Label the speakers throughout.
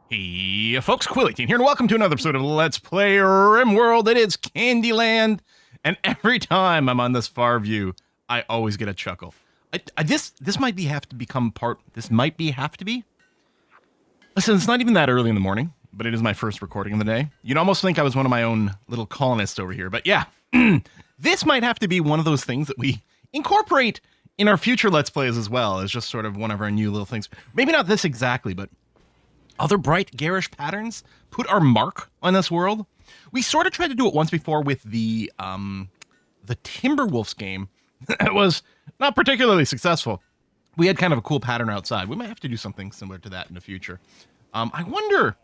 Speaker 1: Hey, folks, Quilly18 here, and welcome to another episode of Let's Play RimWorld. It is Candyland, and every time I'm on this far view, I always get a chuckle. This might have to become part. This might have to be. Listen, it's not even that early in the morning, but it is my first recording of the day. You'd almost think I was one of my own little colonists over here, but yeah, this might have to be one of those things that we incorporate in our future Let's Plays as well, as just sort of one of our new little things. Maybe not this exactly, but other bright, garish patterns put our mark on this world. We sort of tried to do it once before with the Timberwolves game. It was not particularly successful. We had kind of a cool pattern outside. We might have to do something similar to that in the future. I wonder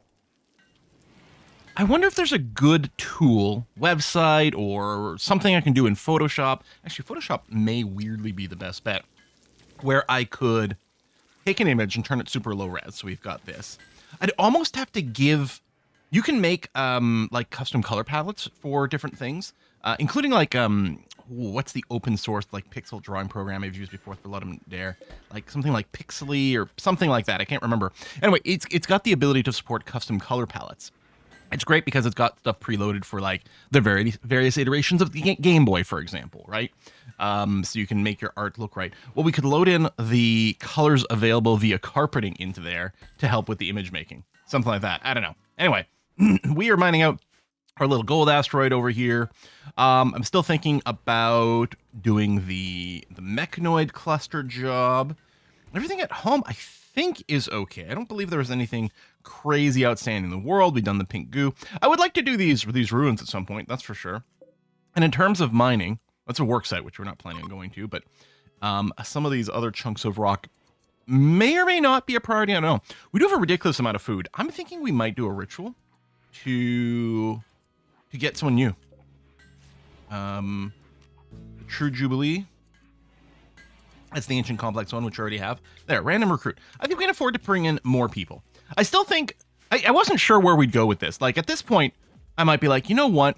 Speaker 1: if there's a good tool, website, or something I can do in Photoshop. Actually, Photoshop may weirdly be the best bet, where I could take an image and turn it super low res. So we've got this. I'd almost have to give. You can make like custom color palettes for different things, including like what's the open source like pixel drawing program I've used before for Ludum Dare, like something like Pixely or something like that. I can't remember. Anyway, it's got the ability to support custom color palettes. It's great because it's got stuff preloaded for like the various iterations of the Game Boy, for example, right? So you can make your art look right. Well, we could load in the colors available via carpeting into there to help with the image making. Something like that. I don't know. Anyway, we are mining out our little gold asteroid over here. I'm still thinking about doing the mechanoid cluster job. Everything at home, I think, is okay. I don't believe there was anything crazy outstanding in the world. We've done the pink goo. I would like to do these ruins at some point, that's for sure. And in terms of mining, that's a work site, which we're not planning on going to, but some of these other chunks of rock may or may not be a priority. I don't know. We do have a ridiculous amount of food. I'm thinking we might do a ritual to get someone new. True Jubilee. That's the ancient complex one, which we already have. There, random recruit. I think we can afford to bring in more people. I still think, I wasn't sure where we'd go with this. Like at this point, I might be like, you know what?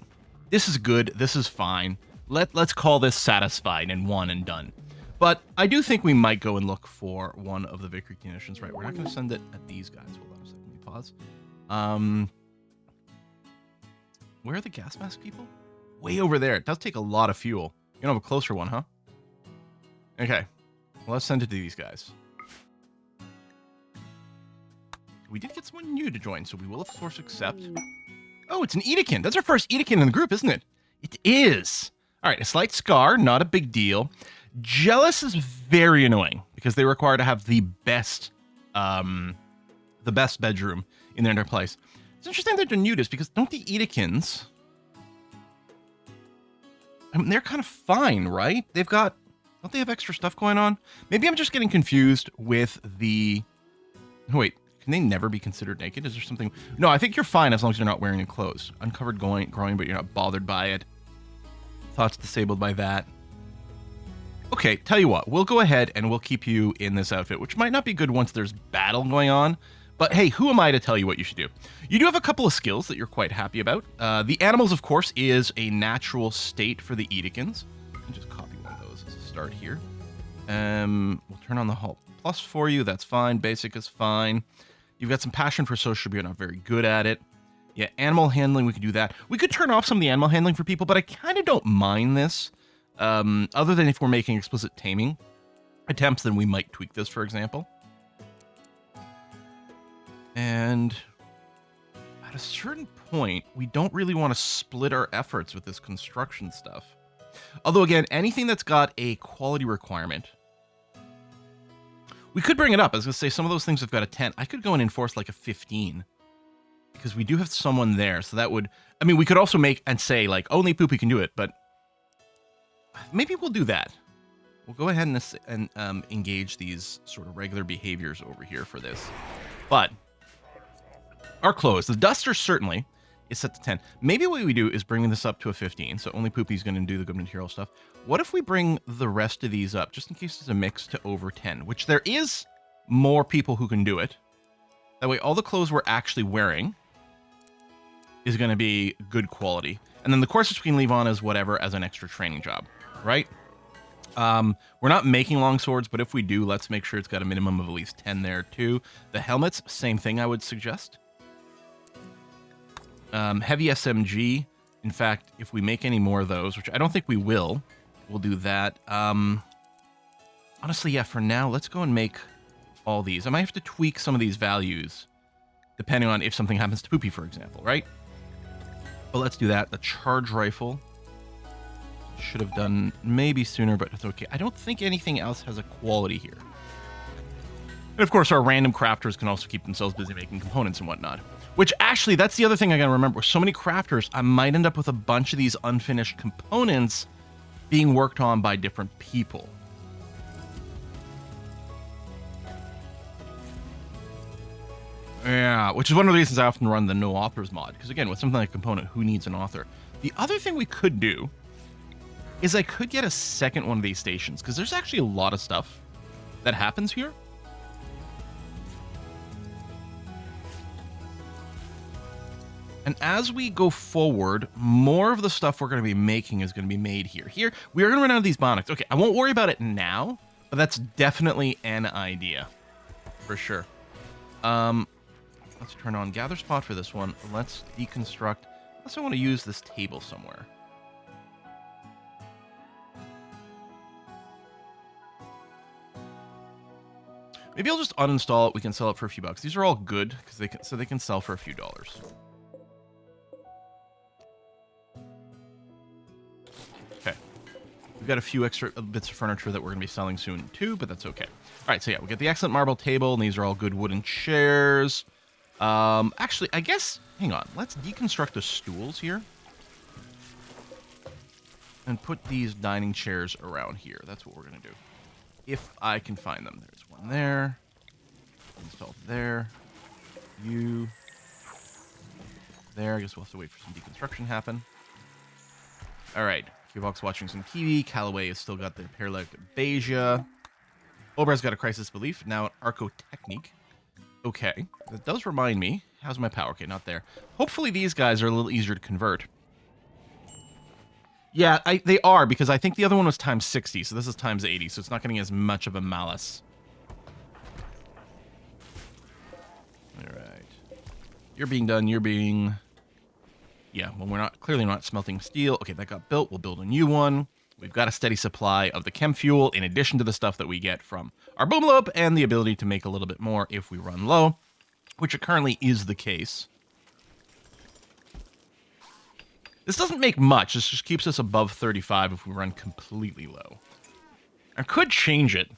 Speaker 1: This is good. This is fine. Let's call this satisfied and one and done. But I do think we might go and look for one of the victory conditions. Right, we're not going to send it at these guys. Hold on a second. Let me pause. Where are the gas mask people? Way over there. It does take a lot of fuel. You don't have a closer one, huh? Okay. Well, let's send it to these guys. We did get someone new to join, so we will, of course, accept. Oh, it's an Edekin. That's our first Edekin in the group, isn't it? It is. All right, a slight scar, not a big deal. Jealous is very annoying because they require to have the best bedroom in their entire place. It's interesting that they're nudist because don't the Edekins? I mean, they're kind of fine, right? Don't they have extra stuff going on? Maybe I'm just getting confused with the. Oh, wait, can they never be considered naked? Is there something? No, I think you're fine as long as you're not wearing any clothes. Uncovered growing, but you're not bothered by it. Thoughts disabled by that. Okay, tell you what, we'll go ahead and we'll keep you in this outfit, which might not be good once there's battle going on. But hey, who am I to tell you what you should do? You do have a couple of skills that you're quite happy about. The animals, of course, is a natural state for the Edekins. I'll just copy one of those as a start here. We'll turn on the Halt Plus for you. That's fine. Basic is fine. You've got some passion for social, but you're not very good at it. Yeah, animal handling, we could do that. We could turn off some of the animal handling for people, but I kind of don't mind this. Other than if we're making explicit taming attempts, then we might tweak this, for example. And at a certain point, we don't really want to split our efforts with this construction stuff. Although, again, anything that's got a quality requirement, we could bring it up. I was going to say, some of those things have got a 10. I could go and enforce like a 15. Because we do have someone there, so that would... I mean, we could also make and say, like, only Poopy can do it, but maybe we'll do that. We'll go ahead and engage these sort of regular behaviors over here for this. But our clothes, the duster certainly is set to 10. Maybe what we do is bring this up to a 15, so only Poopy's going to do the good material stuff. What if we bring the rest of these up, just in case there's a mix, to over 10, which there is more people who can do it. That way, all the clothes we're actually wearing is going to be good quality. And then the corsets we can leave on as whatever as an extra training job, right? We're not making long swords, but if we do, let's make sure it's got a minimum of at least 10 there too. The helmets, same thing I would suggest. Heavy SMG. In fact, if we make any more of those, which I don't think we will, we'll do that. Honestly, yeah, for now, let's go and make all these. I might have to tweak some of these values depending on if something happens to Poopy, for example, right? But let's do that. The charge rifle should have done maybe sooner, but it's okay. I don't think anything else has a quality here. And of course, our random crafters can also keep themselves busy making components and whatnot. Which actually, that's the other thing I gotta remember. With so many crafters, I might end up with a bunch of these unfinished components being worked on by different people. Yeah, which is one of the reasons I often run the no authors mod. Because again, with something like a component, who needs an author? The other thing we could do is I could get a second one of these stations, because there's actually a lot of stuff that happens here. And as we go forward, more of the stuff we're going to be making is going to be made here. Here, we are going to run out of these Biotechs. Okay, I won't worry about it now, but that's definitely an idea. For sure. Let's turn on gather spot for this one. Let's deconstruct. Unless I want to use this table somewhere. Maybe I'll just uninstall it. We can sell it for a few bucks. These are all good because they can sell for a few dollars. Okay. We've got a few extra bits of furniture that we're going to be selling soon too, but that's okay. All right, so yeah, we get the excellent marble table, and these are all good wooden chairs. Actually, I guess, hang on. Let's deconstruct the stools here. And put these dining chairs around here. That's what we're going to do. If I can find them. There's one there. Installed there. You. There. I guess we'll have to wait for some deconstruction to happen. All right. Qbox watching some TV. Callaway has still got the Paralect Beja. Ober's got a Crisis Belief. Now an Arco Technique. Okay. That does remind me. How's my power? Okay, not there. Hopefully these guys are a little easier to convert. Yeah, they are, because I think the other one was times 60, so this is times 80, so it's not getting as much of a malice. Alright. You're being done, you're being... Yeah, well, we're not clearly not smelting steel. Okay, that got built. We'll build a new one. We've got a steady supply of the chem fuel, in addition to the stuff that we get from our boomlope, and the ability to make a little bit more if we run low, which it currently is the case. This doesn't make much. This just keeps us above 35 if we run completely low. I could change it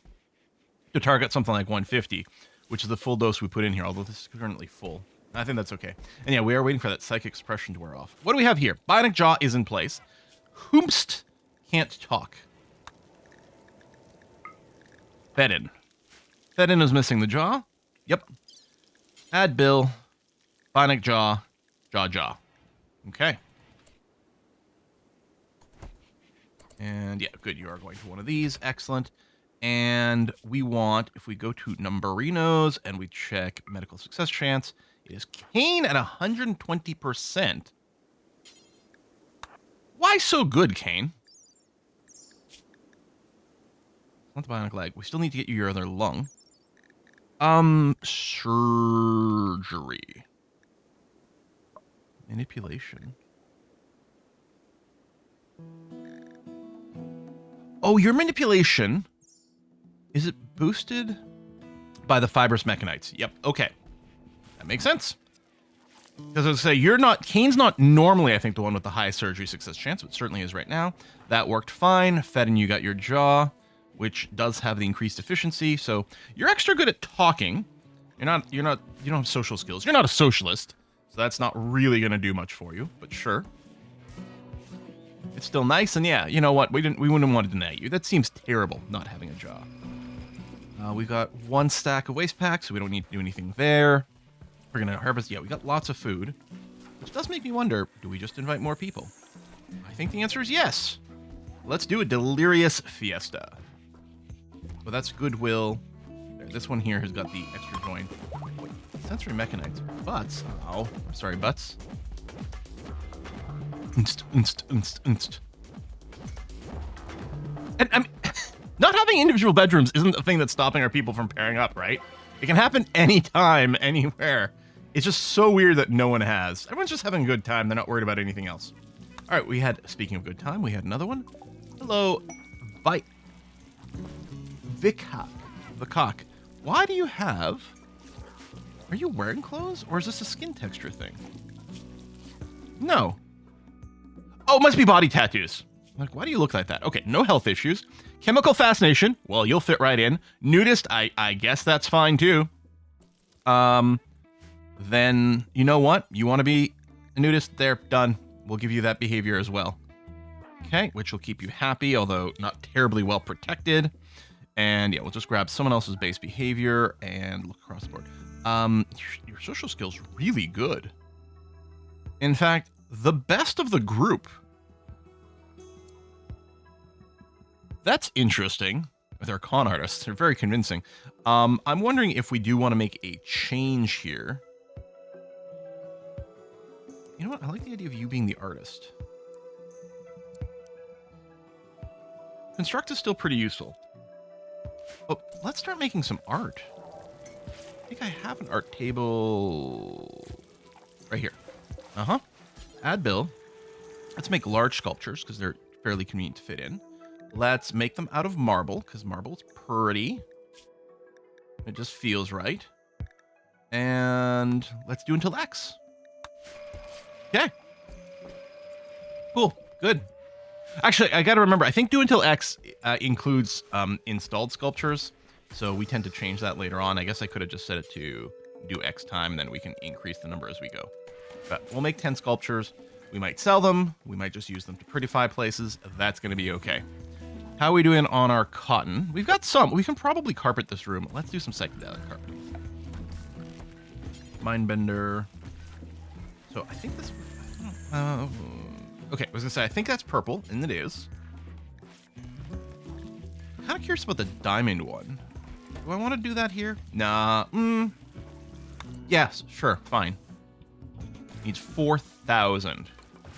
Speaker 1: to target something like 150, which is the full dose we put in here, although this is currently full. I think that's okay. And yeah, we are waiting for that psychic suppression to wear off. What do we have here? Bionic Jaw is in place. Whomst can't talk. Fedin. Fedin is missing the jaw. Yep. Add Bill. Bionic Jaw. Jaw. Okay. And yeah, good. You are going to one of these. Excellent. And we want, if we go to Numberinos and we check medical success chance, it is Kane at 120%. Why so good, Kane? Not the bionic leg. We still need to get you your other lung. Surgery. Manipulation. Oh, your manipulation, is it boosted by the fibrous mechanites? Yep, okay. That makes sense. Because I was say, Kane's not normally, I think, the one with the highest surgery success chance, but certainly is right now. That worked fine. Fedin, you got your jaw, which does have the increased efficiency. So you're extra good at talking. You don't have social skills. You're not a socialist, so that's not really going to do much for you, but sure. It's still nice, and yeah, you know what? We wouldn't want to deny you. That seems terrible, not having a jaw. We've got one stack of waste packs, so we don't need to do anything there. We're gonna harvest. Yeah, we got lots of food, which does make me wonder: do we just invite more people? I think the answer is yes. Let's do a delirious fiesta. Well, that's goodwill. There, this one here has got the extra joint. Sensory mechanites. Butts. Oh, I'm sorry, butts. Inst. And I mean, not having individual bedrooms isn't the thing that's stopping our people from pairing up, right? It can happen anytime, anywhere. It's just so weird that no one has. Everyone's just having a good time. They're not worried about anything else. All right, we had, speaking of good time, we had another one. Hello, Vikak. Why do you have... Are you wearing clothes, or is this a skin texture thing? No. Oh, it must be body tattoos. Like, why do you look like that? Okay, no health issues. Chemical fascination. Well, you'll fit right in. Nudist, I guess that's fine, too. Then, you know what? You want to be a nudist? There, done. We'll give you that behavior as well. Okay, which will keep you happy, although not terribly well protected. And yeah, we'll just grab someone else's base behavior and look across the board. Your social skills really good. In fact, the best of the group. That's interesting. They're con artists. They're very convincing. I'm wondering if we do want to make a change here. You know what? I like the idea of you being the artist. Construct is still pretty useful. But let's start making some art. I think I have an art table right here. Uh-huh. Add bill. Let's make large sculptures because they're fairly convenient to fit in. Let's make them out of marble because marble's pretty. It just feels right. And let's do until X. Okay. Cool. Good. Actually, I got to remember, I think do until X includes installed sculptures. So we tend to change that later on. I guess I could have just set it to do X time, and then we can increase the number as we go. But we'll make 10 sculptures. We might sell them. We might just use them to prettify places. That's going to be okay. How are we doing on our cotton? We've got some. We can probably carpet this room. Let's do some psychedelic carpeting. Mindbender. So I think this... okay, I was going to say, I think that's purple, and it is. I'm kind of curious about the diamond one. Do I want to do that here? Nah. Yes, sure, fine. Needs 4,000.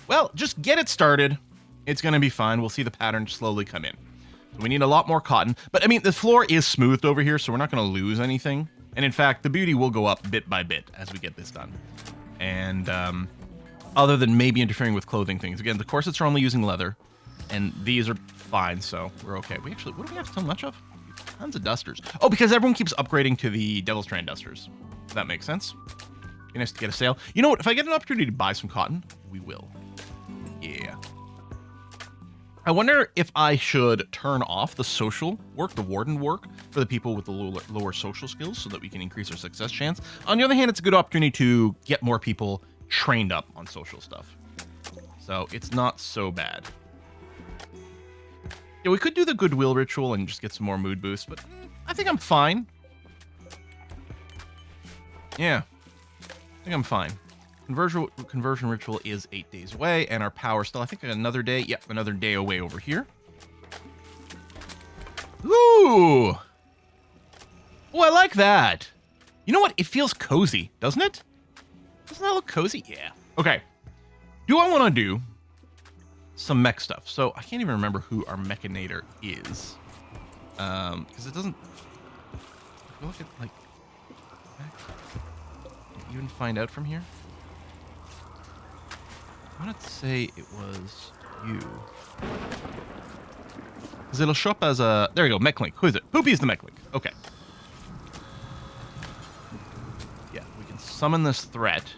Speaker 1: Well, just get it started. It's going to be fine. We'll see the pattern slowly come in. So we need a lot more cotton. But, I mean, the floor is smoothed over here, so we're not going to lose anything. And, in fact, the beauty will go up bit by bit as we get this done. And, other than maybe interfering with clothing things. Again, the corsets are only using leather. And these are fine, so we're okay. We actually, what do we have so much of? Tons of dusters. Oh, because everyone keeps upgrading to the Devil Strand dusters. If that makes sense. Be nice to get a sale. You know what? If I get an opportunity to buy some cotton, we will. Yeah. I wonder if I should turn off the social work, the warden work, for the people with the lower social skills so that we can increase our success chance. On the other hand, it's a good opportunity to get more people trained up on social stuff. So it's not so bad. Yeah, we could do the goodwill ritual and just get some more mood boost, but I think I'm fine. Yeah, I think I'm fine. Conversion ritual is 8 days away, and our power still, I think, another day. Yep, another day away over here. Ooh! Oh, I like that. You know what? It feels cozy, doesn't it? Doesn't that look cozy? Yeah. Okay. Do I want to do some mech stuff? So I can't even remember who our mechanator is. Because it doesn't... If you look at, like... Can you even find out from here? I want to say it was you. Because it'll show up as a... There we go, mech link. Who is it? Poopy's the mech link. Okay. Yeah, we can summon this threat.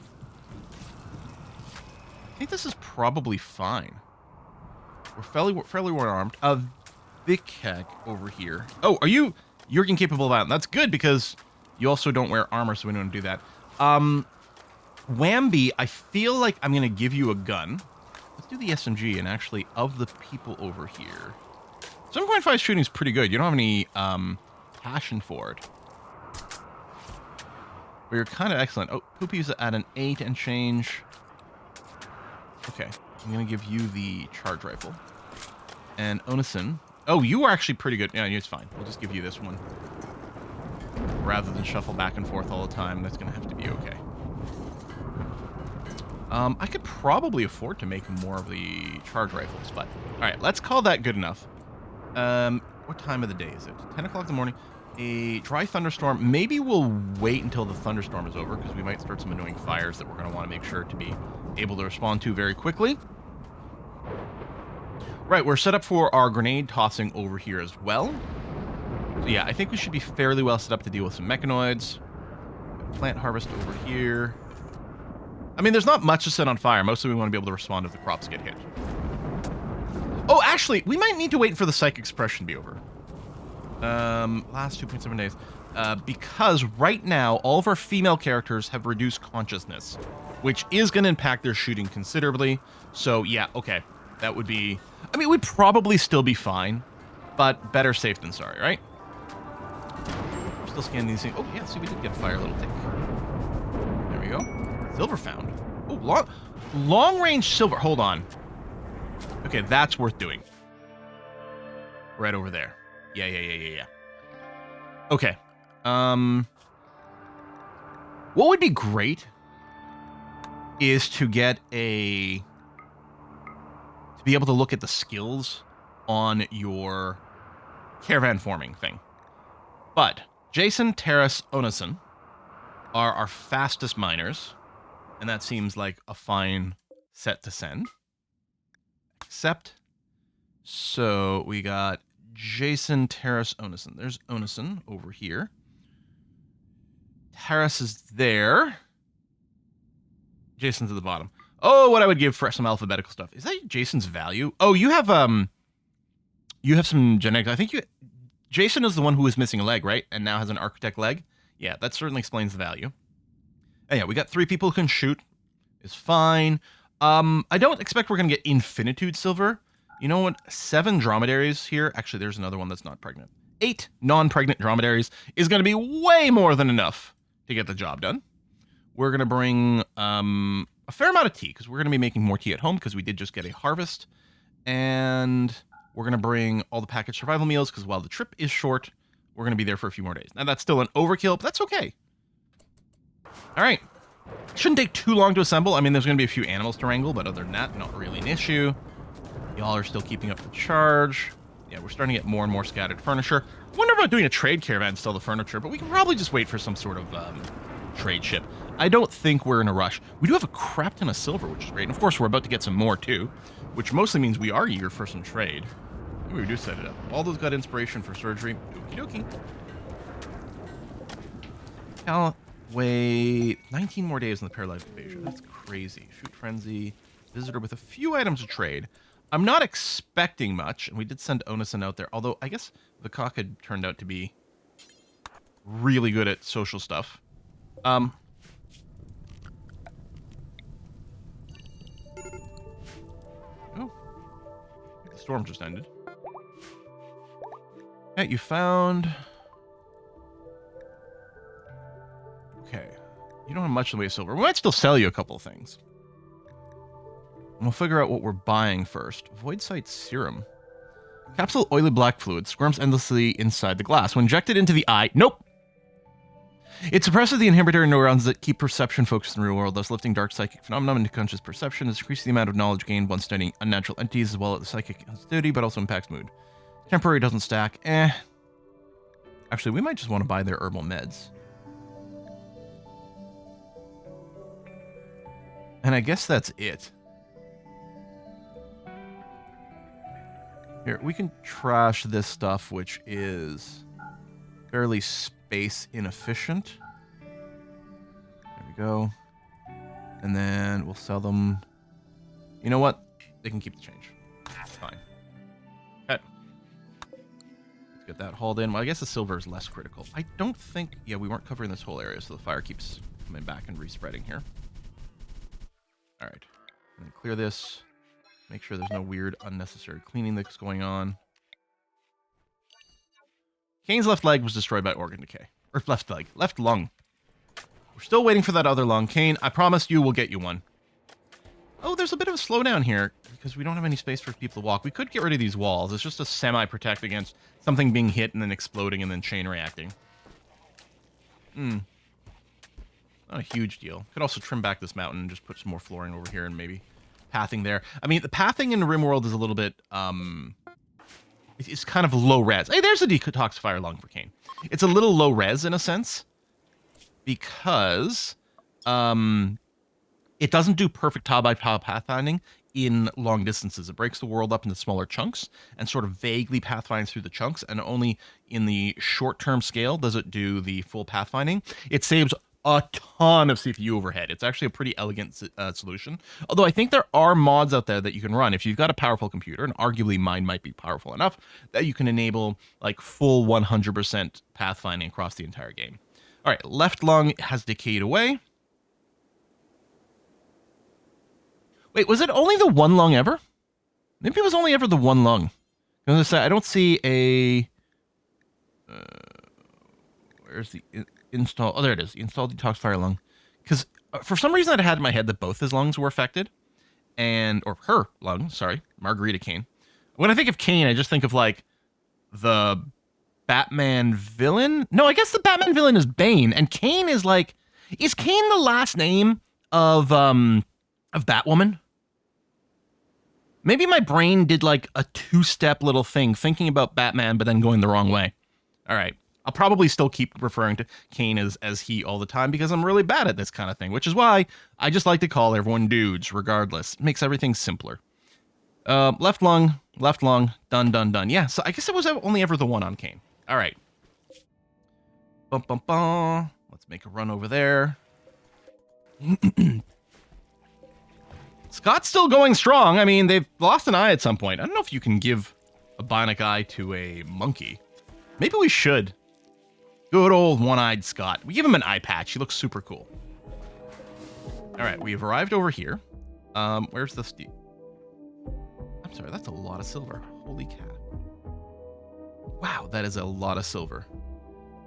Speaker 1: I think this is probably fine. We're fairly well-armed. Vikak over here. Oh, are you... You're incapable of that. That's good because you also don't wear armor, so we don't do that. Wamby, I feel like I'm going to give you a gun. Let's do the SMG, and actually, of the people over here... 7.5 shooting is pretty good. You don't have any passion for it. But you're kind of excellent. Oh, Poopy's at an 8 and change. Okay, I'm going to give you the charge rifle. And Onison... Oh, you are actually pretty good. Yeah, it's fine. We'll just give you this one. Rather than shuffle back and forth all the time, that's going to have to be okay. I could probably afford to make more of the charge rifles, but... Alright, let's call that good enough. What time of the day is it? 10 o'clock in the morning. a dry thunderstorm. Maybe we'll wait until the thunderstorm is over because we might start some annoying fires that we're going to want to make sure to be able to respond to very quickly. Right, we're set up for our grenade tossing over here as well. So yeah, I think we should be fairly well set up to deal with some mechanoids. Plant harvest over here. I mean, there's not much to set on fire. Mostly we want to be able to respond if the crops get hit. Oh, actually, we might need to wait for the psychic suppression to be over. Last 2.7 days. Because right now, all of our female characters have reduced consciousness, which is going to impact their shooting considerably. So, yeah, okay. That would be... I mean, we'd probably still be fine, but better safe than sorry, right? We're still scanning these things. Oh, yeah, see, we did get fire a little tick. There we go. Silver found. Oh, long-range silver. Hold on. Okay, that's worth doing. Right over there. Yeah. Okay. What would be great is to get to be able to look at the skills on your caravan forming thing. But Jason, Terrace, Onason are our fastest miners, and that seems like a fine set to send. Except, so we got Jason, Terrace, Onason. There's Onason over here. Terrace is there. Jason's at the bottom. Oh, what I would give for some alphabetical stuff. Is that Jason's value? Oh, you have some genetics. I think Jason is the one who is missing a leg, right? And now has an architect leg. Yeah, that certainly explains the value. And yeah, we got 3 people who can shoot. Is fine. I don't expect we're going to get infinitude silver. You know what? 7 dromedaries here. Actually, there's another one that's not pregnant. 8 non-pregnant dromedaries is going to be way more than enough to get the job done. We're going to bring a fair amount of tea because we're going to be making more tea at home because we did just get a harvest. And we're going to bring all the packaged survival meals because while the trip is short, we're going to be there for a few more days. Now, that's still an overkill, but that's okay. All right. Shouldn't take too long to assemble. I mean, there's going to be a few animals to wrangle, but other than that, not really an issue. Y'all are still keeping up the charge. Yeah, we're starting to get more and more scattered furniture. I wonder about doing a trade caravan to sell the furniture, but we can probably just wait for some sort of trade ship. I don't think we're in a rush. We do have a crap ton of silver, which is great. And of course, we're about to get some more too, which mostly means we are eager for some trade. Maybe we do set it up. All those got inspiration for surgery. Okie dokie. Wait, 19 more days in the paralyzed invasion. That's crazy. Shoot frenzy. Visitor with a few items to trade. I'm not expecting much, and we did send Onason out there, although I guess the cock had turned out to be really good at social stuff. Oh, the storm just ended. Yeah, you found... Okay. You don't have much in the way of silver. We might still sell you a couple of things. And we'll figure out what we're buying first. Void Sight Serum. Capsule oily black fluid squirms endlessly inside the glass. When injected into the eye... Nope! It suppresses the inhibitory neurons that keep perception focused in the real world, thus lifting dark psychic phenomena into conscious perception. This decreases the amount of knowledge gained when studying unnatural entities as well as the psychic sensitivity, but also impacts mood. Temporary doesn't stack. Actually, we might just want to buy their herbal meds. And I guess that's it. Here, we can trash this stuff, which is fairly space inefficient. There we go. And then we'll sell them. You know what? They can keep the change. Fine. Okay. Let's get that hauled in. Well, I guess the silver is less critical. I don't think... Yeah, we weren't covering this whole area, so the fire keeps coming back and respreading here. All right. And then clear this. Make sure there's no weird, unnecessary cleaning that's going on. Kane's left leg was destroyed by organ decay. Or left leg. Left lung. We're still waiting for that other lung. Kane, I promise you we'll get you one. Oh, there's a bit of a slowdown here because we don't have any space for people to walk. We could get rid of these walls. It's just a semi-protect against something being hit and then exploding and then chain reacting. Not a huge deal. Could also trim back this mountain and just put some more flooring over here and maybe pathing there. I mean, the pathing in RimWorld is a little bit, It's kind of low res. Hey, there's a detoxifier lung for Kane. It's a little low res in a sense because it doesn't do perfect tile-by-tile pathfinding in long distances. It breaks the world up into smaller chunks and sort of vaguely pathfinds through the chunks, and only in the short-term scale does it do the full pathfinding. It saves a ton of CPU overhead. It's actually a pretty elegant solution. Although I think there are mods out there that you can run if you've got a powerful computer, and arguably mine might be powerful enough that you can enable like full 100% pathfinding across the entire game. All right, left lung has decayed away. Wait, was it only the one lung ever? Maybe it was only ever the one lung. I was gonna say, I don't see a... where's the install? Oh, there it is. Install detoxifier lung. Because for some reason I had in my head that both his lungs were affected. Or her lung, sorry. Margarita Kane. When I think of Kane, I just think of like the Batman villain. No, I guess the Batman villain is Bane. And Kane is like... Is Kane the last name of Batwoman? Maybe my brain did like a two-step little thing, thinking about Batman, but then going the wrong way. All right. I'll probably still keep referring to Kane as he all the time because I'm really bad at this kind of thing, which is why I just like to call everyone dudes, regardless. It makes everything simpler. Left lung, done, done, done. Yeah, so I guess it was only ever the one on Kane. All right. Bum, bum, bum. Let's make a run over there. Scott's still going strong. I mean, they've lost an eye at some point. I don't know if you can give a bionic eye to a monkey. Maybe we should. Good old one-eyed Scott. We give him an eye patch. He looks super cool. All right, we've arrived over here. Where's the steel? I'm sorry, that's a lot of silver. Holy cat. Wow, that is a lot of silver.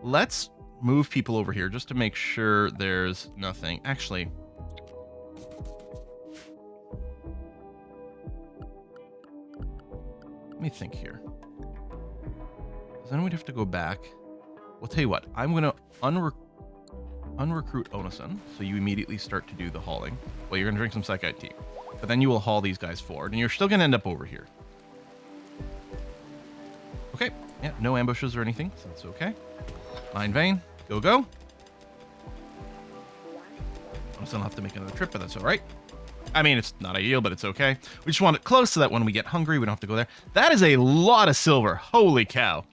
Speaker 1: Let's move people over here just to make sure there's nothing. Actually... let me think here. Because then we'd have to go back. We'll tell you what. I'm going to unrecruit Onason, so you immediately start to do the hauling. Well, you're going to drink some Psychite tea. But then you will haul these guys forward, and you're still going to end up over here. Okay. Yeah, no ambushes or anything, so that's okay. Mine vein. Go, go. Onason will have to make another trip, but that's all right. I mean, it's not ideal, but it's okay. We just want it close so that when we get hungry, we don't have to go there. That is a lot of silver. Holy cow.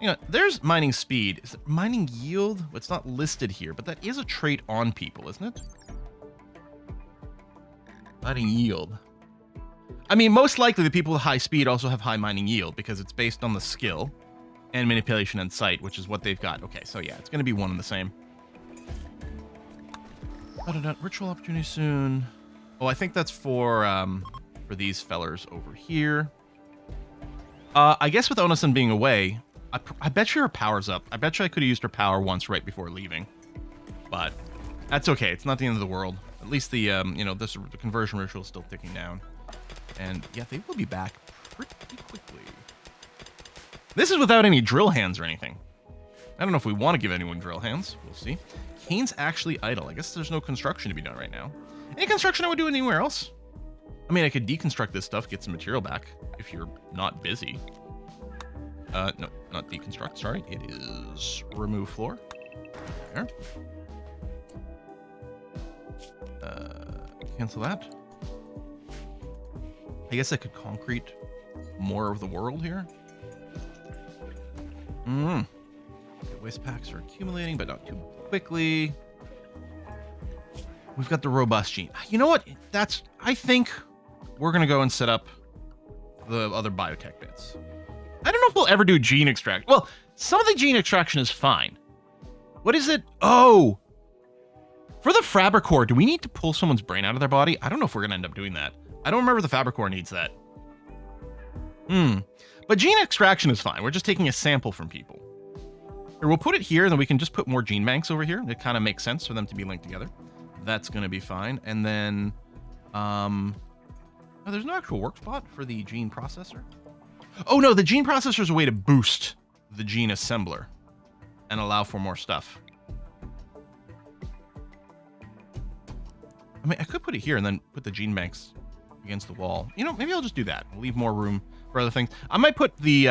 Speaker 1: You know, there's mining speed. Is it mining yield? Well, it's not listed here, but that is a trait on people, isn't it? Mining yield. I mean, most likely the people with high speed also have high mining yield because it's based on the skill and manipulation and sight, which is what they've got. Okay, so yeah, it's going to be one and the same. Ritual opportunity soon. Oh, I think that's for these fellers over here. I guess with Onason being away, I bet you her power's up. I bet you I could have used her power once right before leaving. But that's okay. It's not the end of the world. At least the, the conversion ritual is still ticking down. And yeah, they will be back pretty quickly. This is without any drill hands or anything. I don't know if we want to give anyone drill hands. We'll see. Kane's actually idle. I guess there's no construction to be done right now. Any construction I would do anywhere else? I mean, I could deconstruct this stuff, get some material back if you're not busy. No, not deconstruct, sorry. It is remove floor. There. Cancel that. I guess I could concrete more of the world here. Okay, waste packs are accumulating, but not too quickly. We've got the robust gene. You know what? I think we're going to go and set up the other biotech bits. I don't know if we'll ever do gene extract. Well, some of the gene extraction is fine. What is it? Oh, for the Fabricore, do we need to pull someone's brain out of their body? I don't know if we're going to end up doing that. I don't remember the Fabricore needs that. But gene extraction is fine. We're just taking a sample from people. Or we'll put it here, and then we can just put more gene banks over here. It kind of makes sense for them to be linked together. That's going to be fine. And then, oh, there's no actual work spot for the gene processor. Oh, no, the gene processor is a way to boost the gene assembler and allow for more stuff. I mean, I could put it here and then put the gene banks against the wall. You know, maybe I'll just do that. We'll leave more room for other things. I might put the,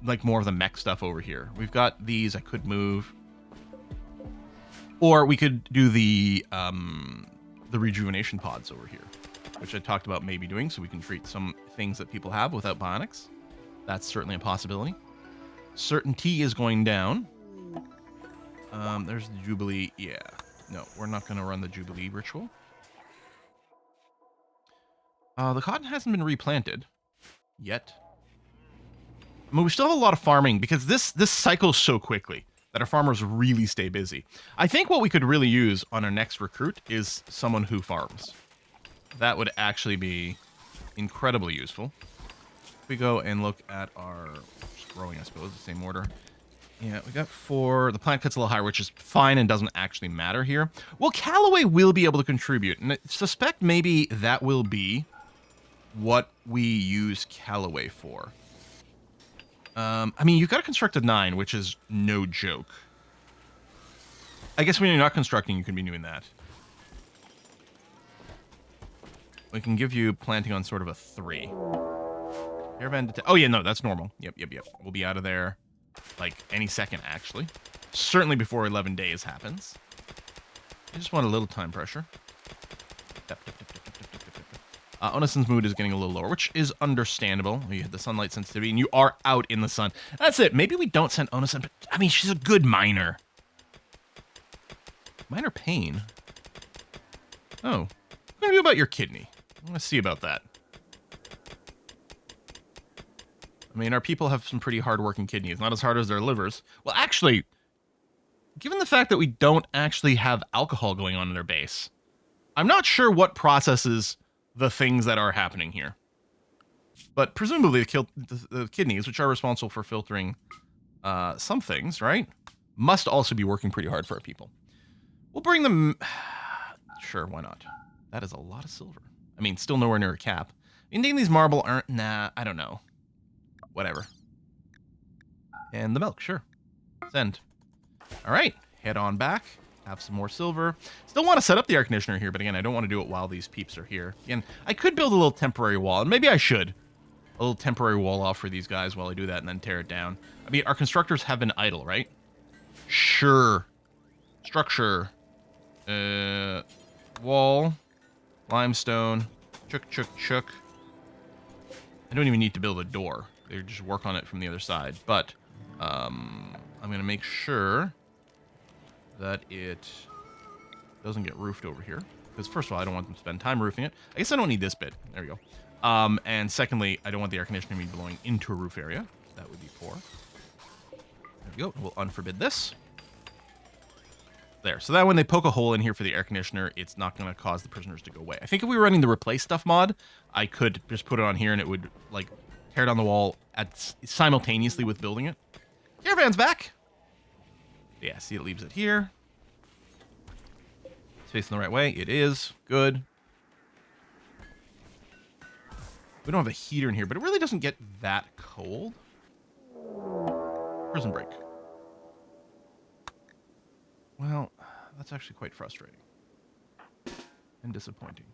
Speaker 1: like, more of the mech stuff over here. We've got these I could move. Or we could do the rejuvenation pods over here, which I talked about maybe doing, so we can treat some things that people have without bionics. That's certainly a possibility. Certainty is going down. There's the Jubilee. Yeah. No, we're not going to run the Jubilee ritual. The cotton hasn't been replanted yet. I mean, we still have a lot of farming because this cycles so quickly that our farmers really stay busy. I think what we could really use on our next recruit is someone who farms. That would actually be incredibly useful. If we go and look at our growing, I suppose, the same order. Yeah, we got 4. The plant cut's a little higher, which is fine and doesn't actually matter here. Well, Callaway will be able to contribute, and I suspect maybe that will be what we use Callaway for. I mean, you've got to construct a 9, which is no joke. I guess when you're not constructing, you can be doing that. We can give you planting on sort of a 3. Caravan oh, yeah, no, that's normal. Yep. We'll be out of there, like, any second, actually. Certainly before 11 days happens. I just want a little time pressure. Onison's mood is getting a little lower, which is understandable. You hit the sunlight sensitivity, and you are out in the sun. That's it. Maybe we don't send Onison, but, I mean, she's a good miner. Minor pain? Oh. What are you going to do about your kidney? I want to see about that. I mean, our people have some pretty hard-working kidneys. Not as hard as their livers. Well, actually, given the fact that we don't actually have alcohol going on in their base, I'm not sure what processes the things that are happening here. But presumably the kidneys, which are responsible for filtering some things, right, must also be working pretty hard for our people. We'll bring them... Sure, why not? That is a lot of silver. I mean, still nowhere near a cap. Indeed, these marble aren't... Nah, I don't know. Whatever. And the milk, sure. Send. All right, head on back. Have some more silver. Still want to set up the air conditioner here, but again, I don't want to do it while these peeps are here. Again, I could build a little temporary wall, and maybe I should. A little temporary wall off for these guys while I do that and then tear it down. I mean, our constructors have been idle, right? Sure. Structure. Wall. Limestone. Chook. I don't even need to build a door. They just work on it from the other side. But I'm going to make sure that it doesn't get roofed over here. Because first of all, I don't want them to spend time roofing it. I guess I don't need this bit. There we go. And secondly, I don't want the air conditioner to be blowing into a roof area. That would be poor. There we go. We'll unforbid this. There. So that when they poke a hole in here for the air conditioner, it's not going to cause the prisoners to go away. I think if we were running the replace stuff mod, I could just put it on here and it would, like, tear down the wall simultaneously with building it. Caravan's back. Yeah, see, it leaves it here. It's facing the right way. It is. Good. We don't have a heater in here, but it really doesn't get that cold. Prison break. Well, that's actually quite frustrating. And disappointing.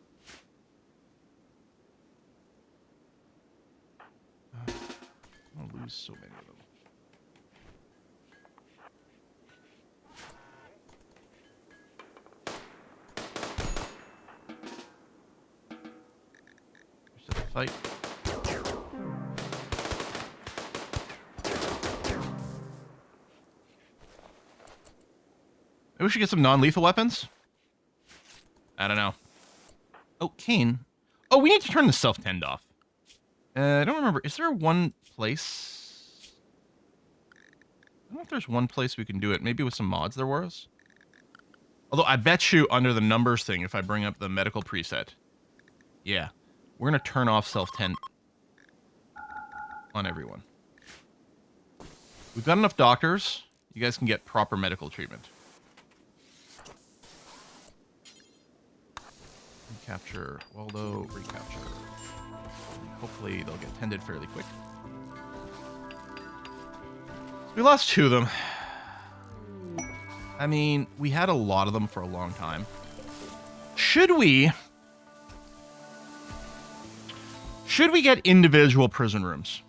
Speaker 1: I'll lose so many of them. Fight. Maybe we should get some non-lethal weapons. I don't know. Oh, Kane. Oh, we need to turn the self-tend off. I don't remember. Is there one place? I don't know if there's one place we can do it. Maybe with some mods there was. Although I bet you under the numbers thing, if I bring up the medical preset. Yeah. We're going to turn off self-tend on everyone. We've got enough doctors. You guys can get proper medical treatment. Recapture Waldo, recapture. Hopefully they'll get tended fairly quick. We lost 2 of them. I mean, we had a lot of them for a long time. Should we Should we get individual prison rooms?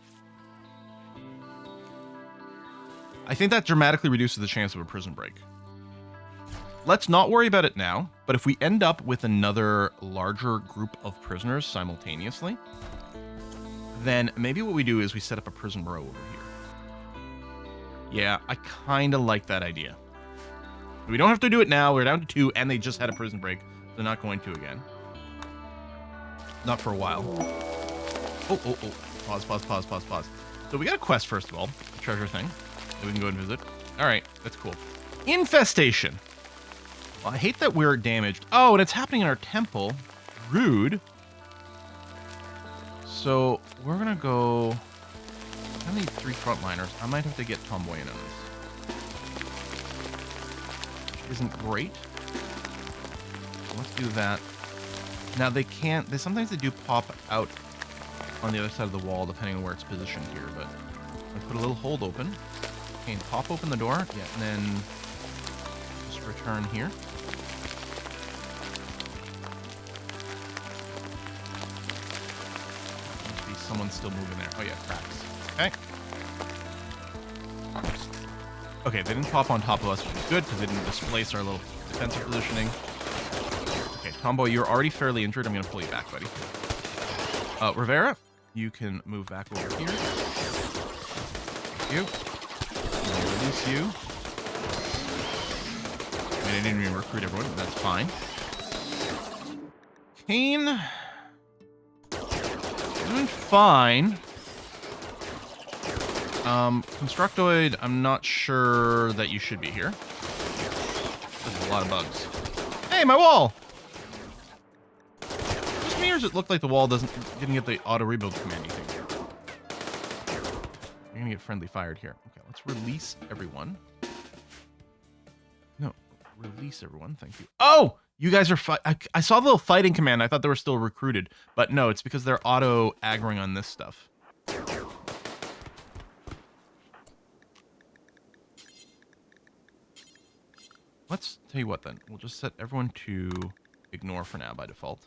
Speaker 1: I think that dramatically reduces the chance of a prison break. Let's not worry about it now, but if we end up with another larger group of prisoners simultaneously, then maybe what we do is we set up a prison row over here. Yeah, I kind of like that idea. We don't have to do it now. We're down to 2, and they just had a prison break. They're not going to again. Not for a while. Oh. Pause. So we got a quest, first of all. A treasure thing that we can go and visit. All right, that's cool. Infestation. Well, I hate that we're damaged. Oh, and it's happening in our temple. Rude. So we're going to go... I need 3 frontliners. I might have to get Tomboy in on this. Which isn't great. Let's do that. Now they can't... sometimes they do pop out on the other side of the wall, depending on where it's positioned here, but I'm gonna put a little hold open. Okay, and pop open the door. Yeah, and then just return here. Must be someone still moving there. Oh yeah, cracks. Okay. Okay, they didn't pop on top of us, which is good, because they didn't displace our little defensive positioning. Okay, Tomboy, you're already fairly injured. I'm gonna pull you back, buddy. Rivera, you can move back over here. Thank you. Release you. I mean, I didn't even recruit everyone, but that's fine. Kane. Doing fine. Constructoid, I'm not sure that you should be here. There's a lot of bugs. Hey, my wall! Just me, or does it look like the wall didn't get the auto rebuild command, you think? You're gonna get friendly fired here. Okay, let's release everyone. No, release everyone, thank you. Oh! You guys are I saw the little fighting command. I thought they were still recruited. But no, it's because they're auto aggroing on this stuff. Let's tell you what then. We'll just set everyone to ignore for now by default.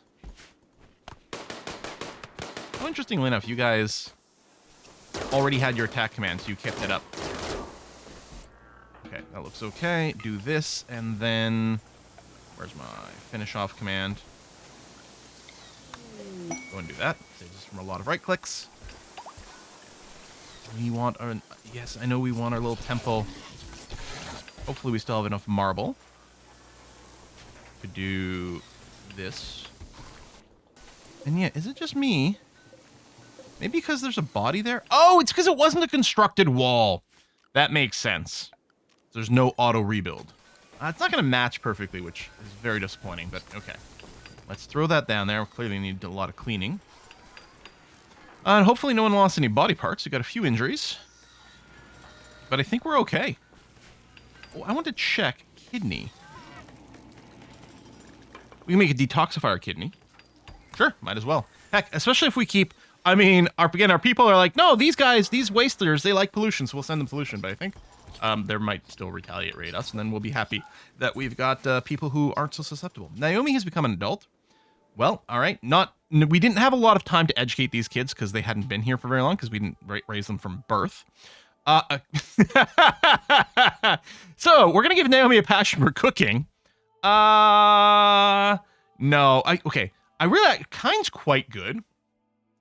Speaker 1: Oh, interestingly enough, you guys already had your attack command, so you kept it up. Okay, that looks okay. Do this, and then... Where's my finish off command? Go and do that. Saves us from a lot of right clicks. We want our... Yes, I know we want our little temple. Hopefully we still have enough marble to do this. And yeah, is it just me? Maybe because there's a body there? Oh, it's because it wasn't a constructed wall. That makes sense. There's no auto rebuild. It's not going to match perfectly, which is very disappointing, but okay. Let's throw that down there. We clearly need a lot of cleaning. And hopefully no one lost any body parts. We got a few injuries. But I think we're okay. Oh, I want to check kidney. We can make a detoxifier kidney. Sure, might as well. Heck, especially if we keep... I mean, our people are like, no, these guys, these wasters, they like pollution, so we'll send them pollution. But I think... there might still retaliate rate us, and then we'll be happy that we've got people who aren't so susceptible. Naomi has become an adult. Well, all right. We didn't have a lot of time to educate these kids because they hadn't been here for very long because we didn't raise them from birth. So we're gonna give Naomi a passion for cooking. No. Okay. I really kind's quite good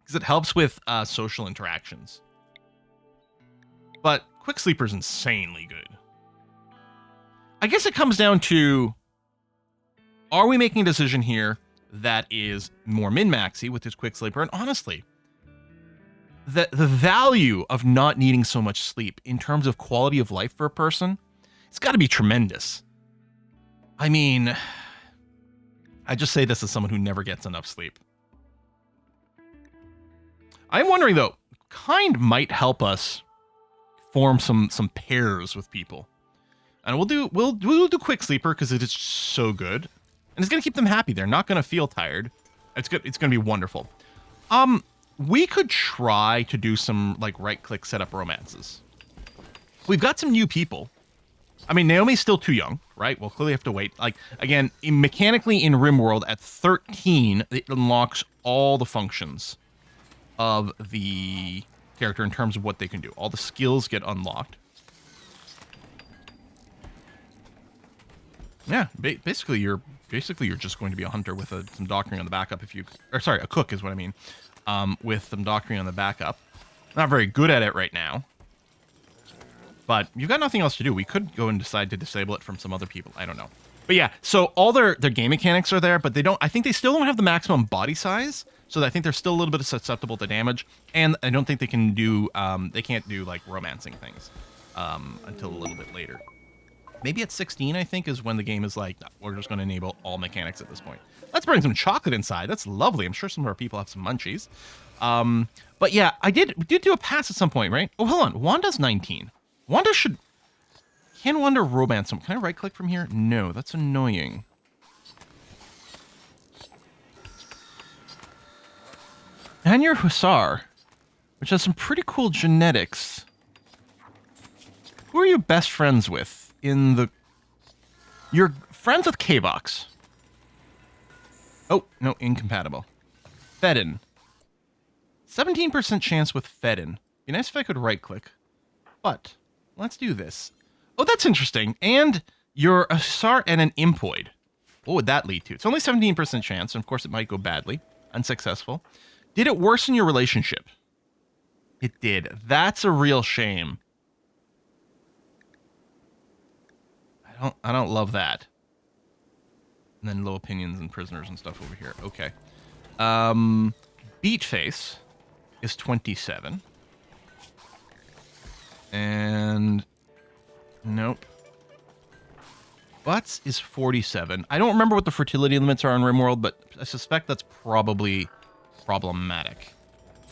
Speaker 1: because it helps with social interactions. But Quick Sleeper's insanely good. I guess it comes down to, are we making a decision here that is more min-maxy with this Quick Sleeper? And honestly, the value of not needing so much sleep in terms of quality of life for a person, it's got to be tremendous. I mean, I just say this as someone who never gets enough sleep. I'm wondering, though, kind might help us form some pairs with people, and we'll do Quick Sleeper because it is so good, and it's gonna keep them happy. They're not gonna feel tired. It's good. It's gonna be wonderful. We could try to do some like right click setup romances. We've got some new people. I mean, Naomi's still too young, right? We'll clearly have to wait. Like again, mechanically in RimWorld at 13, it unlocks all the functions. of the character in terms of what they can do. All the skills get unlocked. Yeah, basically you're just going to be a hunter with some doctoring on the backup a cook is what I mean. With some doctoring on the backup. Not very good at it right now. But you've got nothing else to do. We could go and decide to disable it from some other people. I don't know. But yeah, so all their game mechanics are there, but I think they still don't have the maximum body size. So I think they're still a little bit susceptible to damage. And I don't think they can do, they can't do like romancing things until a little bit later. Maybe at 16, I think, is when the game is like, no, we're just going to enable all mechanics at this point. Let's bring some chocolate inside. That's lovely. I'm sure some of our people have some munchies. But yeah, we did do a pass at some point, right? Oh, hold on. Wanda's 19. Can Wanda romance him? Can I right click from here? No, that's annoying. And your Hussar, which has some pretty cool genetics. Who are you best friends with? You're friends with K-Box. Oh, no, incompatible. Fedin. 17% chance with Fedin. Be nice if I could right-click. But, let's do this. Oh, that's interesting. And you're a Hussar and an Impoid. What would that lead to? It's only 17% chance, and of course it might go badly. Unsuccessful. Did it worsen your relationship? It did. That's a real shame. I don't love that. And then low opinions and prisoners and stuff over here. Okay. Beat face is 27. And nope. Butts is 47. I don't remember what the fertility limits are in RimWorld, but I suspect that's probably problematic.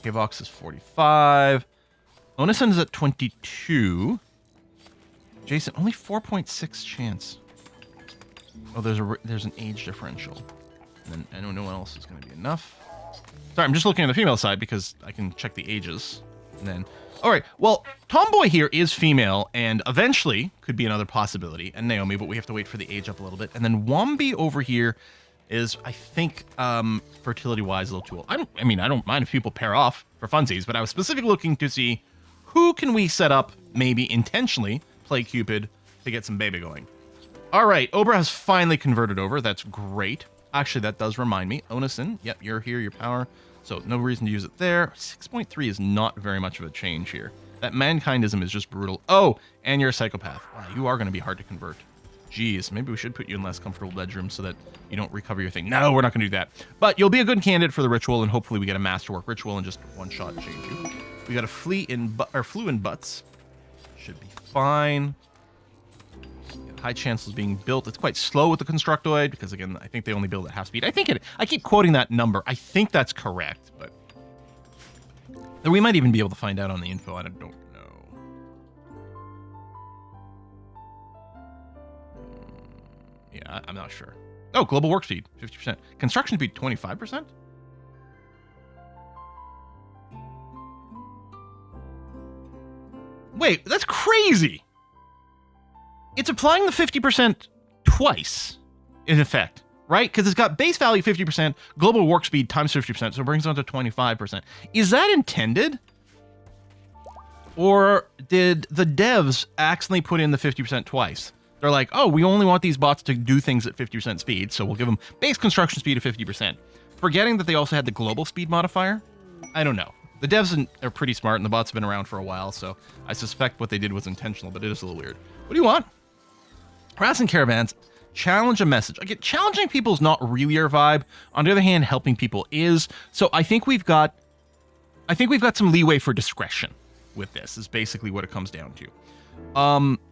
Speaker 1: K-Vox is 45. Onison is at 22. Jason, only 4.6 chance. Oh, there's an age differential. And then I know no one else is going to be enough. Sorry, I'm just looking at the female side because I can check the ages. And then, all right, well, Tomboy here is female and eventually could be another possibility. And Naomi, but we have to wait for the age up a little bit. And then Wombi over here is, I think, fertility-wise a little too old. I mean, I don't mind if people pair off for funsies, but I was specifically looking to see who can we set up, maybe intentionally, play Cupid to get some baby going. All right, Obra has finally converted over. That's great. Actually, that does remind me. Onison, yep, you're here, your power. So no reason to use it there. 6.3 is not very much of a change here. That mankindism is just brutal. Oh, and you're a psychopath. Wow, you are going to be hard to convert. Jeez, maybe we should put you in less comfortable bedrooms so that you don't recover your thing. No, we're not going to do that. But you'll be a good candidate for the ritual, and hopefully we get a masterwork ritual and just one shot change you. We got a flu in butts. Should be fine. High chances being built. It's quite slow with the constructoid because, again, I think they only build at half speed. I keep quoting that number. I think that's correct, but we might even be able to find out on the info. I don't know. Yeah, I'm not sure. Oh, global work speed, 50%. Construction speed, 25%? Wait, that's crazy. It's applying the 50% twice, in effect, right? Because it's got base value 50%, global work speed times 50%, so it brings it on to 25%. Is that intended? Or did the devs accidentally put in the 50% twice? They're like, oh, we only want these bots to do things at 50% speed, so we'll give them base construction speed of 50%. Forgetting that they also had the global speed modifier? I don't know. The devs are pretty smart, and the bots have been around for a while, so I suspect what they did was intentional, but it is a little weird. What do you want? Harassing caravans, challenge a message. Again, challenging people is not really our vibe. On the other hand, helping people is. So I think we've got some leeway for discretion with this, is basically what it comes down to.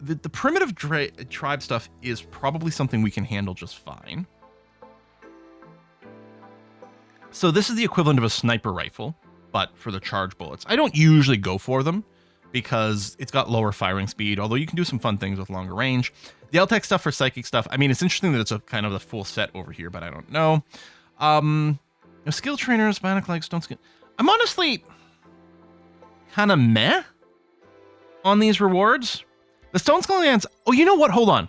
Speaker 1: The primitive tribe stuff is probably something we can handle just fine. So this is the equivalent of a sniper rifle, but for the charge bullets. I don't usually go for them because it's got lower firing speed, although you can do some fun things with longer range. The LTech stuff for psychic stuff, I mean, it's interesting that it's a kind of the full set over here, but I don't know. Skill trainers, bionic legs, stone skin. I'm honestly kind of meh on these rewards. The stone skull lands. Oh, you know what? Hold on.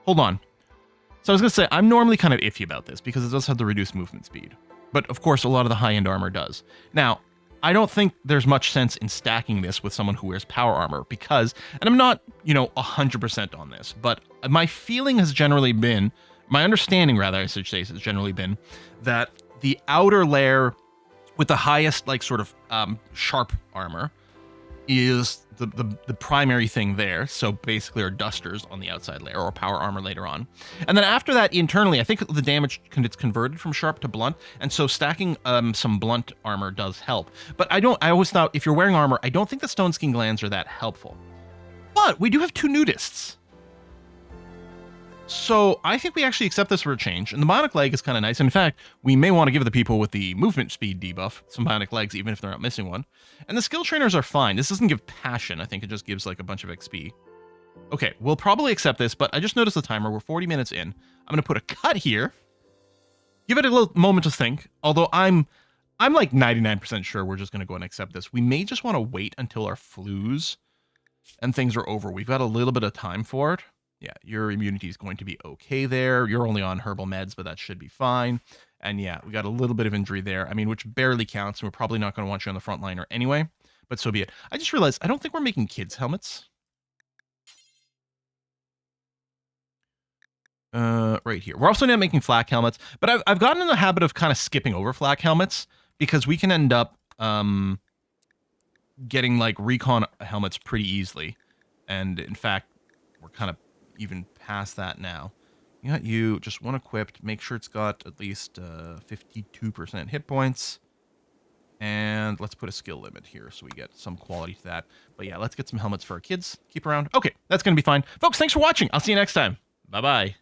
Speaker 1: So I was going to say, I'm normally kind of iffy about this because it does have the reduced movement speed. But of course, a lot of the high-end armor does. Now, I don't think there's much sense in stacking this with someone who wears power armor because, and I'm not, 100% on this, but my feeling has generally been, my understanding rather, I should say, has generally been that the outer layer with the highest, like, sort of sharp armor is the primary thing there. So basically our dusters on the outside layer or power armor later on. And then after that, internally, I think the damage it's converted from sharp to blunt. And so stacking some blunt armor does help. But I always thought if you're wearing armor, I don't think the stone skin glands are that helpful. But we do have 2 nudists. So I think we actually accept this for a change. And the bionic leg is kind of nice. And in fact, we may want to give the people with the movement speed debuff some bionic legs, even if they're not missing one. And the skill trainers are fine. This doesn't give passion. I think it just gives like a bunch of XP. Okay, we'll probably accept this, but I just noticed the timer. We're 40 minutes in. I'm going to put a cut here. Give it a little moment to think. Although I'm like 99% sure we're just going to go and accept this. We may just want to wait until our flus and things are over. We've got a little bit of time for it. Yeah, your immunity is going to be okay there. You're only on herbal meds, but that should be fine. And yeah, we got a little bit of injury there. I mean, which barely counts, and we're probably not going to want you on the front liner anyway, but so be it. I just realized I don't think we're making kids' helmets. Right here. We're also not making flak helmets, but I've gotten in the habit of kind of skipping over flak helmets because we can end up getting like recon helmets pretty easily. And in fact, we're kind of even past that now. You got you, just one equipped. Make sure it's got at least 52% hit points. And let's put a skill limit here so we get some quality to that. But yeah, let's get some helmets for our kids. Keep around. Okay, that's going to be fine. Folks, thanks for watching. I'll see you next time. Bye-bye.